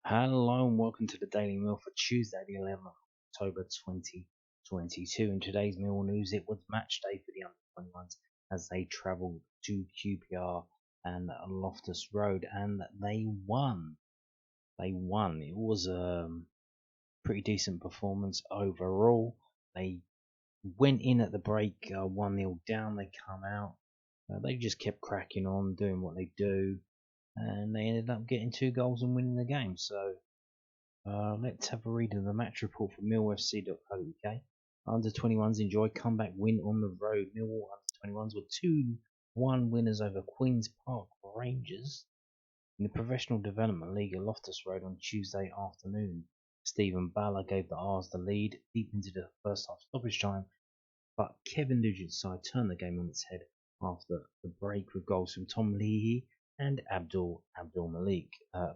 Hello and welcome to the Daily Meal for Tuesday, the 11th of October 2022. In today's meal news, it was match day for the under-21s as they travelled to QPR and Loftus Road, and they won. It was a pretty decent performance overall. They went in at the break 1-0 down. They come out. They just kept cracking on, doing what they do, and they ended up getting 2 goals and winning the game. So let's have a read of the match report from millfc.co.uk. Under-21s enjoy comeback win on the road. Millwall Under-21s were 2-1 winners over Queen's Park Rangers in the Professional Development League at Loftus Road on Tuesday afternoon. Stephen Balla gave the R's the lead deep into the first half stoppage time, but Kevin Nugent's side turned the game on its head after the break with goals from Tom Leahy and Abdul Malik.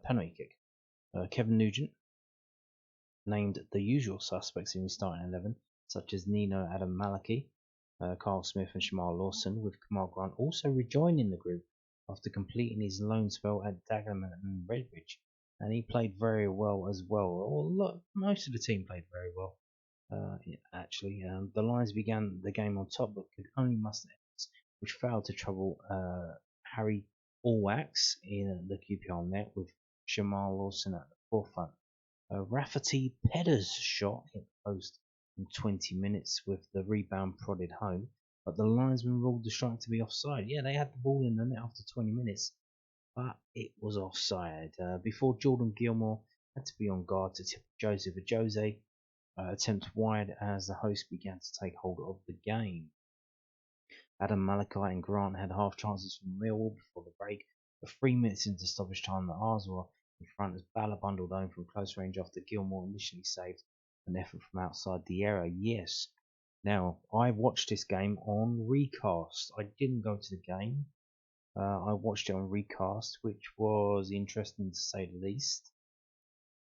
Penalty kick. Kevin Nugent named the usual suspects in his starting 11, such as Nino Adam Malaki, Carl Smith and Shamal Lawson, with Kamal Grant also rejoining the group after completing his loan spell at Dagenham and Redbridge, and he played very well as well. Most of the team played very well, actually. The Lions began the game on top, but could only muster efforts which failed to trouble Harry Allwax in the QPR net, with Shamal Lawson at the forefront. Rafferty Pedder's shot hit the post in 20 minutes with the rebound prodded home, but the linesman ruled the strike to be offside. Yeah, they had the ball in the net after 20 minutes, but it was offside. Before Jordan Gilmore had to be on guard to tip Joseph Ajose attempt wide as the host began to take hold of the game. Adam Malachi and Grant had half chances from Millwall before the break, but 3 minutes into stoppage time the R's were in front as Balla bundled home from close range after Gilmore initially saved an effort from outside the area. Yes. Now, I watched this game on recast. I didn't go to the game. I watched it on recast, which was interesting to say the least.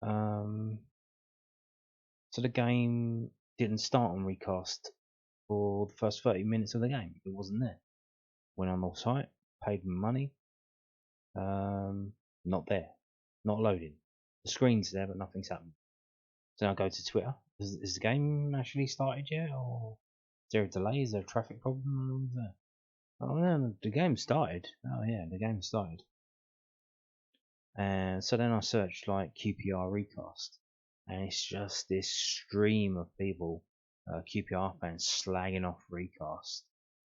So the game didn't start on recast for the first 30 minutes of the game. It wasn't there. Went on the site, paid money. Not there. Not loading. The screen's there, but nothing's happening. So I go to Twitter. Is the game actually started yet, or is there a delay? Is there a traffic problem? Oh no, the game started. Oh yeah, the game started. And so then I searched like QPR recast, and it's just this stream of people, QPR fans slagging off recast.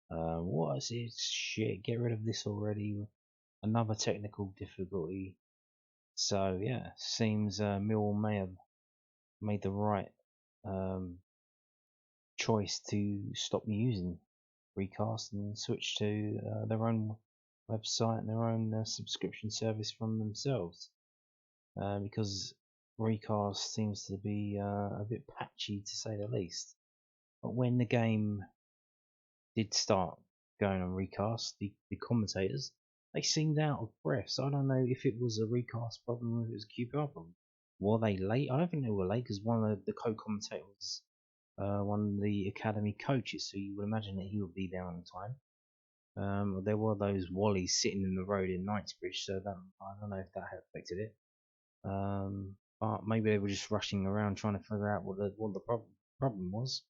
What is it? Shit, get rid of this already. Another technical difficulty. So yeah, seems Millwall may have made the right choice to stop using recast and switch to their own website and their own subscription service from themselves, because recast seems to be a bit patchy to say the least. But when the game did start going on recast, the commentators, they seemed out of breath. So I don't know if it was a recast problem or if it was a QPR problem. Were they late? I don't think they were late, because one of the co-commentators, one of the academy coaches, so you would imagine that he would be there on time. There were those Wallies sitting in the road in Knightsbridge, so that I don't know if that affected it. But maybe they were just rushing around trying to figure out what the problem was,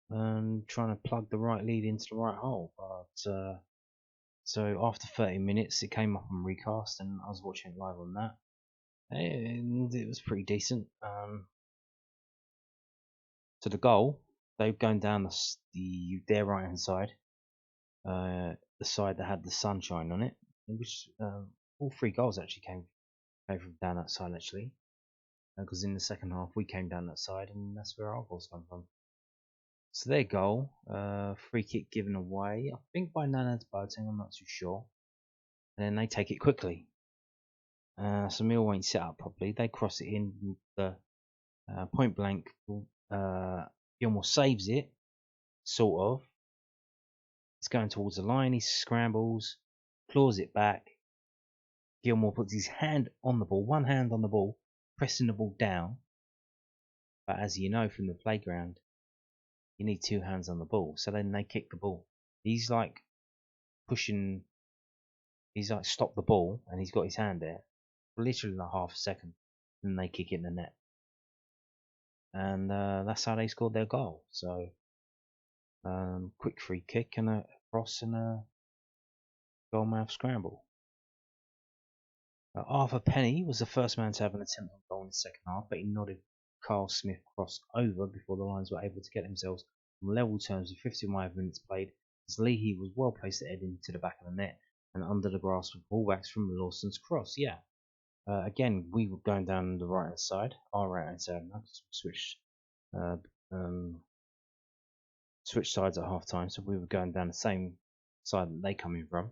and trying to plug the right lead into the right hole. But so after 30 minutes, it came up on recast, and I was watching it live on that, and it was pretty decent. To the goal, they've gone down their right hand side, the side that had the sunshine on it, which all 3 goals actually came from down that side actually, because in the second half we came down that side, and that's where our goals come from. So their goal, free kick given away, I think by Nanad Boateng, I'm not too sure, and then they take it quickly. So Millwall ain't set up properly. They cross it in, the point blank. Gilmore saves it, sort of. It's going towards the line. He scrambles, claws it back. Gilmore puts his hand on the ball, one hand on the ball, pressing the ball down. But as you know from the playground, you need 2 hands on the ball. So then they kick the ball. He's like pushing. He's like stopped the ball, and he's got his hand there for literally like half a second. and they kick it in the net. And that's how they scored their goal. So, quick free kick and a cross and a goal-mouth scramble. Arthur Penny was the first man to have an attempt on goal in the second half, but he nodded Carl Smith crossed over before the Lions were able to get themselves on level terms with 55 minutes played, as Leahy was well placed to head into the back of the net and under the grasp of fullbacks from Lawson's cross. Yeah. Again, we were going down the right hand side, our right hand side now, switch sides at half time, so we were going down the same side that they come in from.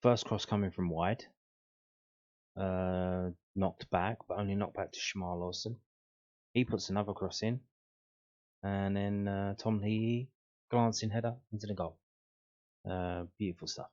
First cross coming from wide, knocked back, but only knocked back to Shamar Lawson. He puts another cross in, and then Tom Leahy glancing header into the goal. Beautiful stuff.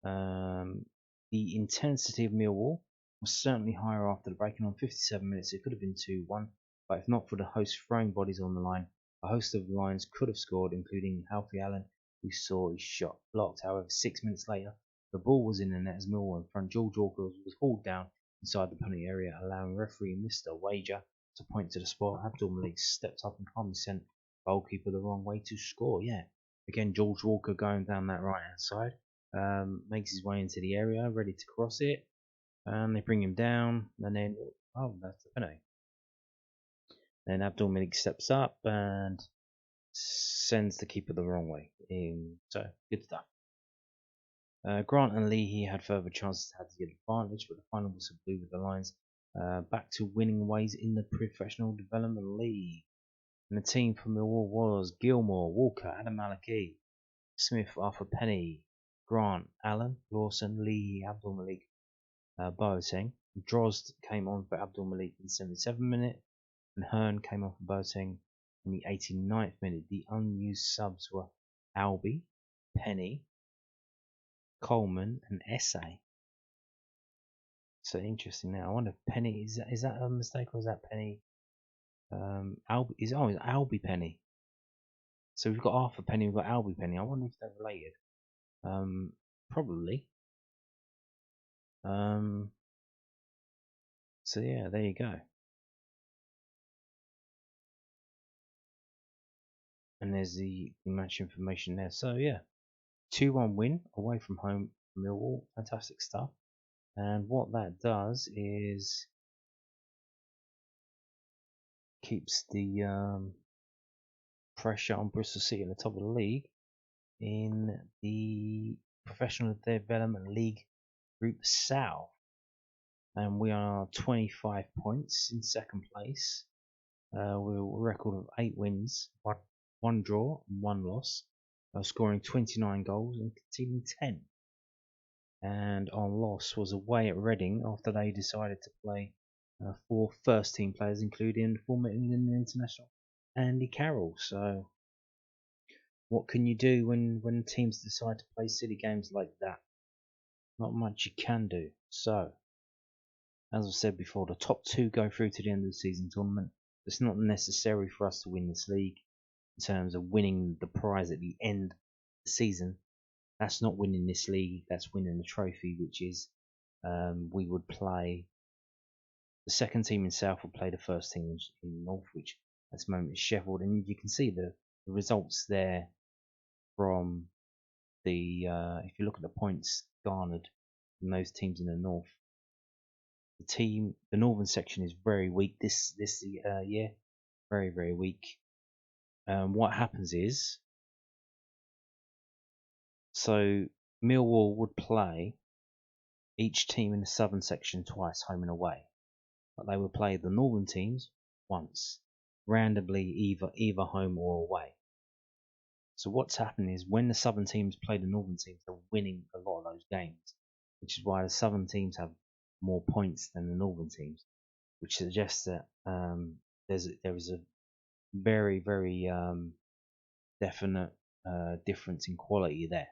The intensity of Millwall was certainly higher after the break, and on 57 minutes it could have been 2-1, but if not for the hosts throwing bodies on the line, a host of Lions could have scored, including Alfie Allen, who saw his shot blocked. However, 6 minutes later, the ball was in the net as Millwall in front. George Walker was hauled down inside the penalty area, allowing referee Mr. Wager to point to the spot. Abdul Malik stepped up and calmly sent the goalkeeper the wrong way to score. Yeah, again, George Walker going down that right hand side. Makes his way into the area, ready to cross it, and they bring him down, and then, oh, that's the penalty. Then Abdul Malik steps up and sends the keeper the wrong way. So, good stuff. Grant and Leahy had further chances to have the advantage, but the final whistle blew with the Lions back to winning ways in the Professional Development League. And the team for Millwall was Gilmore, Walker, Adam Malaki, Smith, Arthur Penny, Grant, Allen, Lawson, Leahy, Abdul Malik, Boateng. Drozd came on for Abdul Malik in the 77th minute, and Hearn came on for Boateng in the 89th minute. The unused subs were Albie, Penny, Coleman, and Essay. So interesting. Now I wonder if Penny is that a mistake, or is that Penny? Albie it's Albie Penny. So we've got Arthur Penny, we've got Albie Penny. I wonder if they're related. Probably. So yeah, there you go. And there's the match information there. So yeah, 2-1 win away from home for Millwall. Fantastic stuff. And what that does is keeps the pressure on Bristol City at the top of the league in the Professional Development League Group South. And we are 25 points in second place. With a record of 8 wins, 1 draw, and 1 loss, scoring 29 goals and conceding 10. And our loss was away at Reading after they decided to play 4 first team players, including former England international Andy Carroll. So, what can you do when teams decide to play silly games like that? Not much you can do. So, as I said before, the top 2 go through to the end of the season tournament. It's not necessary for us to win this league in terms of winning the prize at the end of the season. That's not winning this league, that's winning the trophy, which is we would play the second team in South would play the first team in North, which at this moment is Sheffield, and you can see the results there from the if you look at the points garnered from those teams in the North. The Northern section is very weak this year, very weak. What happens is, so Millwall would play each team in the Southern section twice, home and away, but they would play the Northern teams once, randomly either home or away. So what's happening is when the Southern teams play the Northern teams, they're winning a lot of those games, which is why the Southern teams have more points than the Northern teams, which suggests that there is a very definite difference in quality there,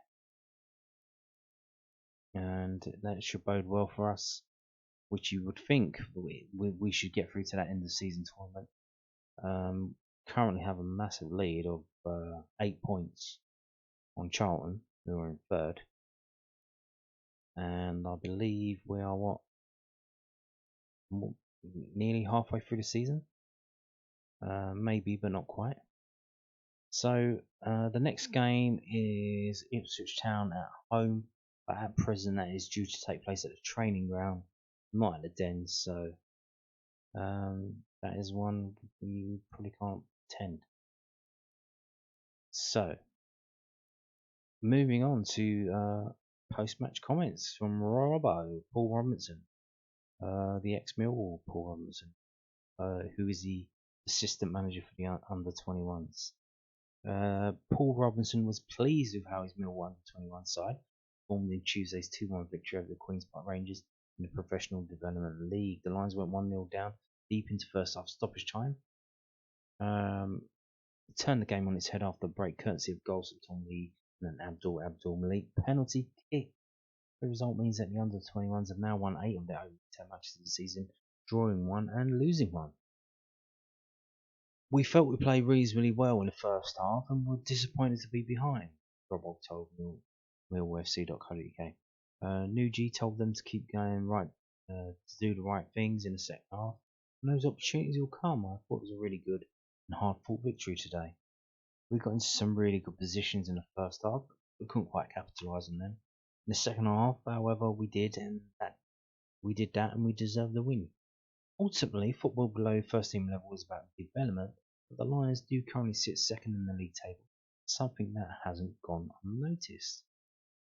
and that should bode well for us, which you would think we should get through to that end of season tournament. Currently have a massive lead of 8 points on Charlton, who are in third, and I believe we are nearly halfway through the season. Maybe, but not quite. So the next game is Ipswich Town at home, but at present that is due to take place at the training ground, not at the Den. So that is one we probably can't attend. So moving on to post-match comments from Paul Robinson, the ex-Millwall Paul Robinson, who is the assistant manager for the under-21s. Paul Robinson was pleased with how his Millwall under-21 side performed in Tuesday's 2-1 victory over the Queen's Park Rangers in the Professional Development League. The Lions went 1-0 down deep into first half stoppage time. Turned the game on its head after a break courtesy of goals from Tom Lee and an Abdul Malik penalty kick. The result means that the under-21s have now won 8 of their opening 10 matches of the season, drawing 1 and losing 1. We felt we played reasonably well in the first half and were disappointed to be behind, Rob told millwallfc.co.uk. Nuji told them to keep going to do the right things in the second half, and those opportunities will come. I thought it was a really good and hard-fought victory today. We got into some really good positions in the first half, but we couldn't quite capitalise on them. In the second half, however, we did that and we deserved the win. Ultimately, football below first team level is about development, but the Lions do currently sit second in the league table, something that hasn't gone unnoticed.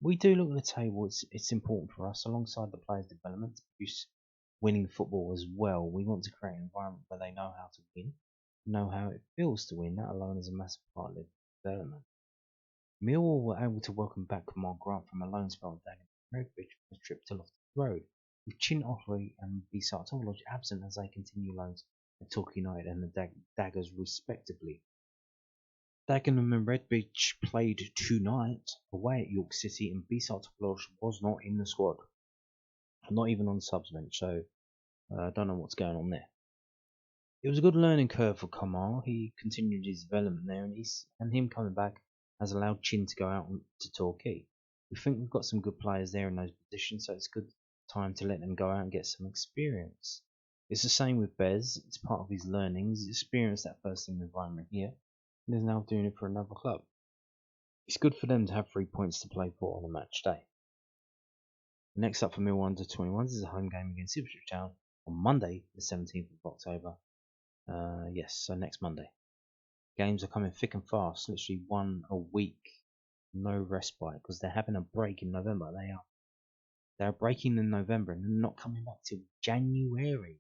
We do look at the table, it's important for us, alongside the players' development, to produce winning football as well. We want to create an environment where they know how to win, know how it feels to win. That alone is a massive part of their development. Millwall were able to welcome back Mark Grant from a loan spell at Redbridge for a trip to Loftus Road, with Chin Offley and Bisart Toloj absent as they continue loans at Torquay United and the Daggers respectively. Dagenham and Redbridge played tonight away at York City, and Bisart Toloj was not in the squad, not even on the subs bench, so I don't know what's going on there. It was a good learning curve for Kamar. He continued his development there, and him coming back has allowed Chin to go out to Torquay. We think we've got some good players there in those positions, so it's a good time to let them go out and get some experience. It's the same with Bez. It's part of his learning. He's experienced that first team environment here, and is now doing it for another club. It's good for them to have 3 points to play for on a match day. Next up for Millwall under-21s is a home game against Ipswich Town on Monday, the 17th of October. So next Monday. Games are coming thick and fast, literally one a week, no respite, because they're having a break in November. They're breaking in November and they're not coming back till January.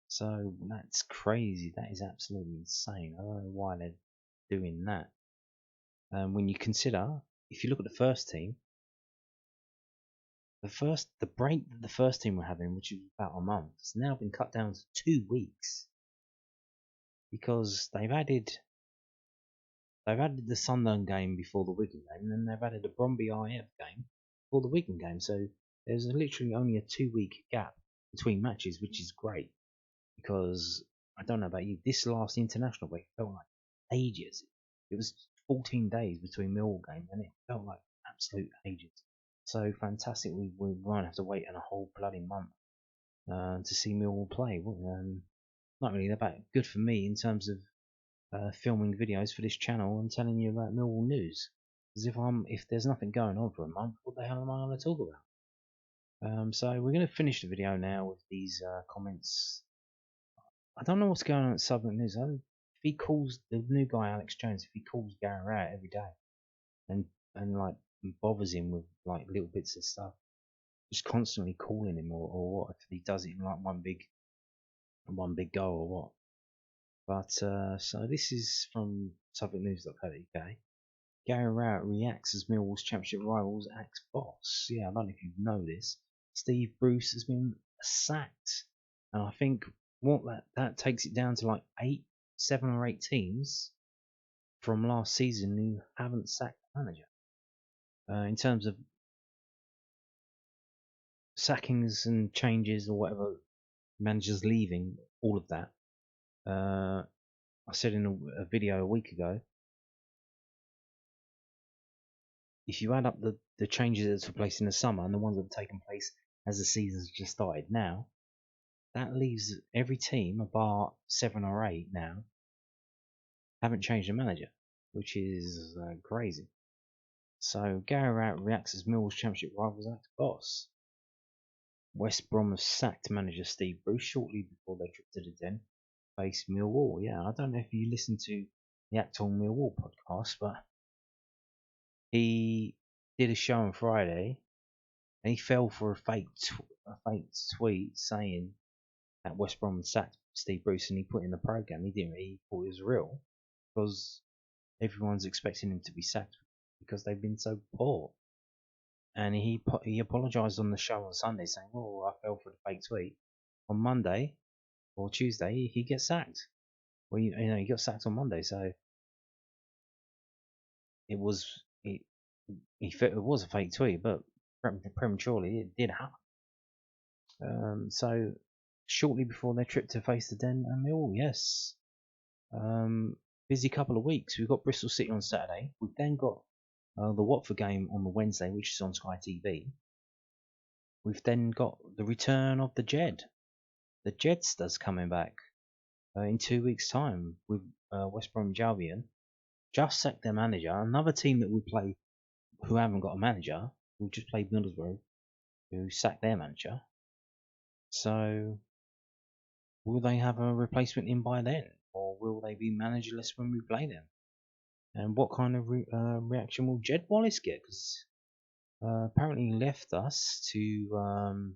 So that's crazy. That is absolutely insane. I don't know why they're doing that. When you consider, if you look at the first team, the break that the first team were having, which was about a month, has now been cut down to 2 weeks because they've added the Sunderland game before the Wigan game, and then they've added the Bromby IF game before the Wigan game. So there's literally only a 2-week gap between matches, which is great because I don't know about you, this last international week felt like ages. It was 14 days between Millwall games, and it felt like absolute ages. So fantastic, we won't have to wait a whole bloody month to see Millwall play. Not really that good for me in terms of filming videos for this channel and telling you about Millwall news. Because if there's nothing going on for a month, what the hell am I going to talk about? So we're going to finish the video now with these comments. I don't know what's going on at Southern News. If he calls the new guy Alex Jones, if he calls Gary Rowett every day and like bothers him with like little bits of stuff, just constantly calling him or what, if he does it in like one big go or what. But so this is from SuffolkNews.co.uk. Gary Rowett reacts as Millwall's championship rivals axe boss. Yeah, I don't know if you know this. Steve Bruce has been sacked, and I think what that takes it down to like 7 or 8 teams from last season who haven't sacked the manager. In terms of sackings and changes or whatever, managers leaving, all of that. I said in a video a week ago, if you add up the changes that took place in the summer and the ones that have taken place as the season's just started now, that leaves every team, bar 7 or 8 now, haven't changed the manager, which is crazy. So Gary Rowett reacts as Millwall's championship rivals act boss. West Brom have sacked manager Steve Bruce shortly before their trip to the Den face Millwall. Yeah, I don't know if you listen to the Act on Millwall podcast, but he did a show on Friday and he fell for a fake tweet saying that West Brom sacked Steve Bruce, and he put in the program. He didn't really thought it was real because everyone's expecting him to be sacked because they've been so poor. And he apologised on the show on Sunday saying, "Oh, I fell for the fake tweet." On Monday or Tuesday, he gets sacked. Well, he got sacked on Monday, so it was it was a fake tweet, but prematurely it did happen. So shortly before their trip to face the Den and Millwall, yes. Busy couple of weeks. We've got Bristol City on Saturday. We've then got the Watford game on the Wednesday, which is on Sky TV. We've then got the return of the Jed. The Jedsters coming back in 2 weeks' time with West Bromwich Albion. Just sacked their manager. Another team that we play who haven't got a manager. We've just played Middlesbrough, who sacked their manager. So will they have a replacement in by then? Or will they be managerless when we play them? And what kind of reaction will Jed Wallace get? Because apparently he left us to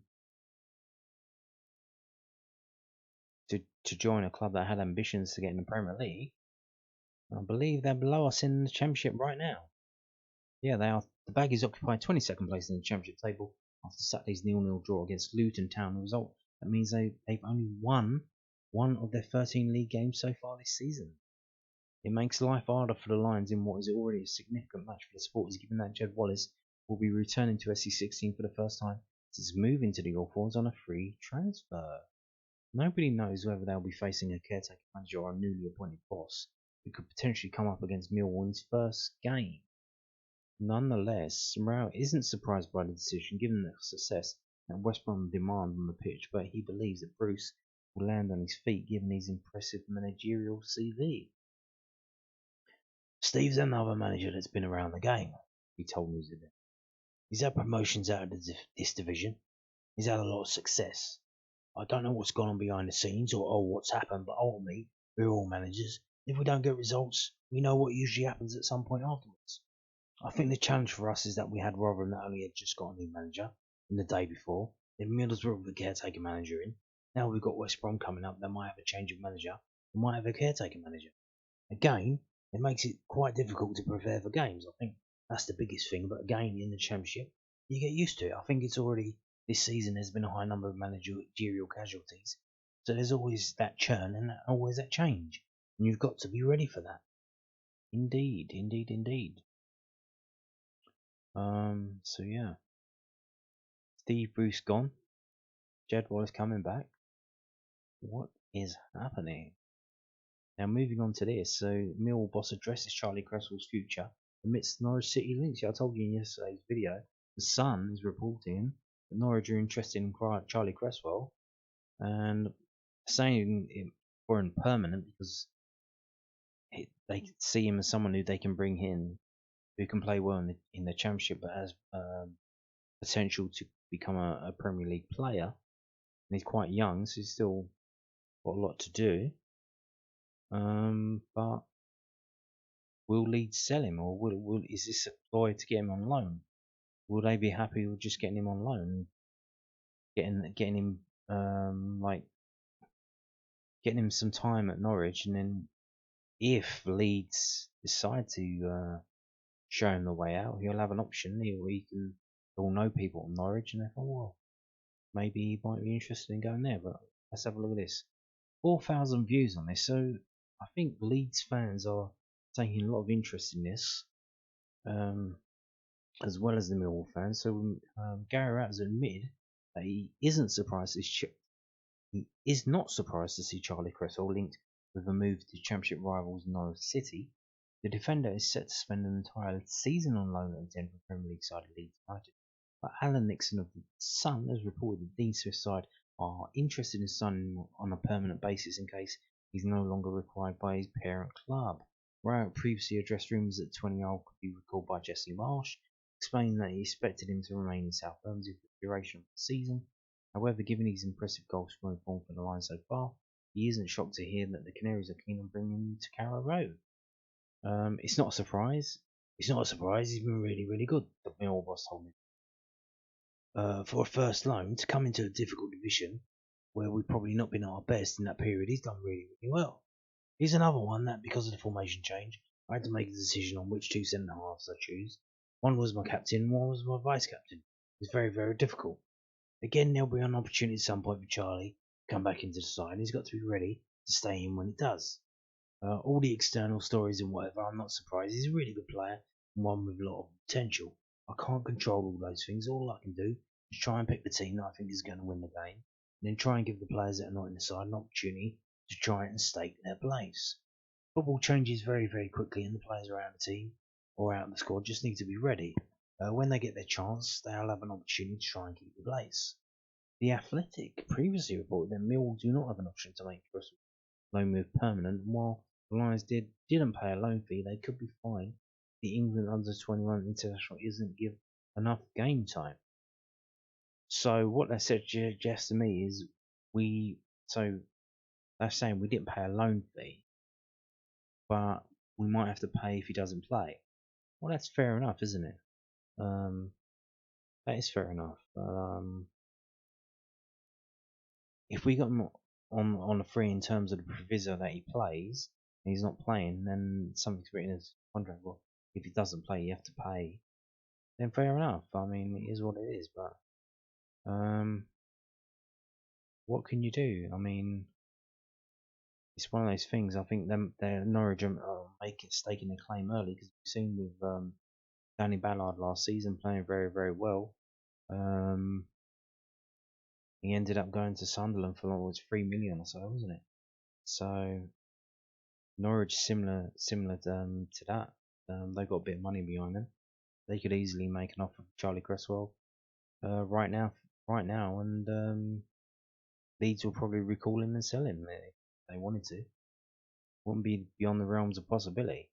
join a club that had ambitions to get in the Premier League. I believe they're below us in the Championship right now. Yeah, they are. The Baggies occupy 22nd place in the Championship table after Saturday's 0-0 draw against Luton Town. The result that means they've only won one of their 13 league games so far this season. It makes life harder for the Lions in what is already a significant match for the supporters, given that Jed Wallace will be returning to SC16 for the first time since moving to the All Fours on a free transfer. Nobody knows whether they'll be facing a caretaker manager or a newly appointed boss who could potentially come up against Millwall in his first game. Nonetheless, Rowett isn't surprised by the decision given the success that West Brom demand on the pitch, but he believes that Bruce will land on his feet given his impressive managerial CV. "Steve's another manager that's been around the game," he told News Event. "He's had promotions out of this division. He's had a lot of success. I don't know what's gone on behind the scenes or what's happened, but ultimately, we're all managers. If we don't get results, we know what usually happens at some point afterwards. I think the challenge for us is that we had Rotherham that only had just got a new manager in the day before, then Middlesbrough with a caretaker manager in. Now we've got West Brom coming up, they might have a change of manager, we might have a caretaker manager. Again, it makes it quite difficult to prepare for games. I think that's the biggest thing, but again, in the Championship, you get used to it. I think it's already, this season, there's been a high number of managerial casualties, so there's always that churn and always that change, and you've got to be ready for that. Indeed, indeed, indeed. So yeah. Steve Bruce gone. Jed Wallace coming back. What is happening? Now moving on to this. So Millwall boss addresses Charlie Cresswell's future amidst Norwich City links. Yeah, I told you in yesterday's video. The Sun is reporting that Norwich are interested in Charlie Cresswell and saying him for permanent because they see him as someone who they can bring in who can play well in the Championship but has potential to become a Premier League player. And he's quite young, so he's still got a lot to do. But will Leeds sell him, or is this a ploy to get him on loan? Will they be happy with just getting him on loan, getting him getting him some time at Norwich, and then if Leeds decide to show him the way out, he'll have an option. He'll know people at Norwich, and they thought, well, maybe he might be interested in going there. But let's have a look at this. 4,000 views on this, so I think Leeds fans are taking a lot of interest in this, as well as the Millwall fans. So Gary Rowett has admitted that he is not surprised to see Charlie Cresswell linked with a move to Championship rivals Norwich City. The defender is set to spend an entire season on loan at the Denver Premier League side of Leeds United. But Alan Nixon of the Sun has reported that Dean Smith's side are interested in signing him on a permanent basis in case he's no longer required by his parent club. Rowett previously addressed rumours that the 20-year-old could be recalled by Jesse Marsh, explaining that he expected him to remain in South Bermondsey for the duration of the season. However, given his impressive goal-scoring form for the line so far, he isn't shocked to hear that the Canaries are keen on bringing him to Carrow Road. It's not a surprise. It's not a surprise. He's been really, really good, the Millwall boss told me. For a first loan to come into a difficult division where we've probably not been at our best in that period, he's done really, really well. Here's another one that, because of the formation change, I had to make a decision on which two centre halves I choose. One was my captain, one was my vice captain. It's very, very difficult. Again, there'll be an opportunity at some point for Charlie to come back into the side, and he's got to be ready to stay in when it does. All the external stories and whatever, I'm not surprised. He's a really good player and one with a lot of potential. I can't control all those things. All I can do is try and pick the team that I think is going to win the game, and then try and give the players that are not in the side an opportunity to try and stake their place. Football changes very, very quickly, and the players around the team or out of the squad just need to be ready. When they get their chance, they'll have an opportunity to try and keep the place. The Athletic previously reported that Millwall do not have an option to make Cresswell loan move permanent, and while the Lions didn't pay a loan fee, they could be fined. The England under-21 international isn't given enough game time. So what that suggests to me is they're saying we didn't pay a loan fee, but we might have to pay if he doesn't play. Well, that's fair enough, isn't it? That is fair enough. But if we got him on a free in terms of the proviso that he plays, and he's not playing, then something's written in his contract. Well, if he doesn't play, you have to pay. Then fair enough. I mean, it is what it is. But what can you do? I mean, it's one of those things. I think their Norwich are staking a claim early, because we've seen with Danny Ballard last season playing very, very well. He ended up going to Sunderland for what was 3 million or so, wasn't it? So Norwich similar to that. They've got a bit of money behind them. They could easily make an offer for Charlie Cresswell right now, and Leeds will probably recall him and sell him if they wanted to. Wouldn't be beyond the realms of possibility.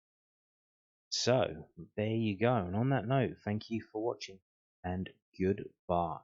So there you go. And on that note, thank you for watching, and goodbye.